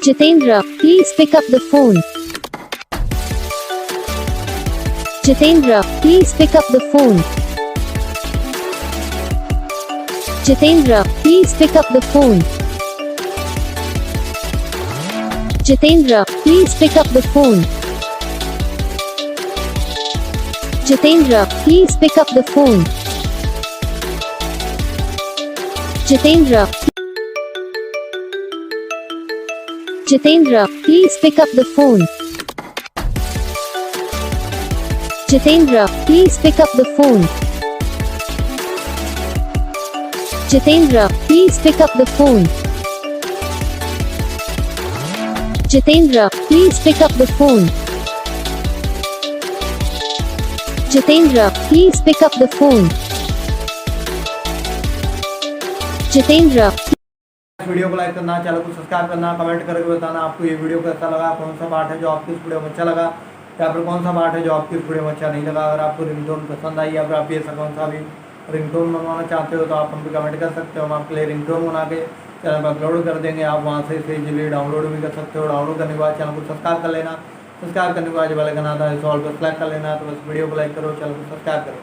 Jitendra, please pick up the phone. Jitendra, please pick up the phone. Jitendra, please pick up the phone. Jitendra, please pick up the phone. Jitendra, please pick up the phone. Jitendra, Jitendra, please pick up the phone. Jitendra, please pick up the phone. Jitendra, please pick up the phone. Jitendra, please pick up the phone. Jitendra, please pick up the phone. Jitendra, video को like करना, channel को subscribe करना, comment करके बताना आपको ये video कैसा लगा, कौन सा पार्ट है जो आपकी इस वीडियो में अच्छा लगा या फिर कौन सा पार्ट है जो आपकी इस वीडियो में अच्छा नहीं लगा। अगर आपको रिंगटोन पसंद आई या फिर आप ये कौन सा भी रिंगटोन मंगवाना चाहते हो तो आप हम पे कमेंट कर सकते हो। हम आपके लिए रिंगटोन बना के चैनल पर अपलोड कर देंगे। आप वहाँ से इसे इजीली डाउनलोड भी कर सकते हो। डाउनलोड करने के बाद चैनल को सब्सक्राइब कर लेना। सब्सक्राइब करने के बाद जो बेल आइकन आता है इसे ऑल पर सेलेक्ट कर लेना। तो बस वीडियो को लाइक करो, चैनल को सब्सक्राइब करो।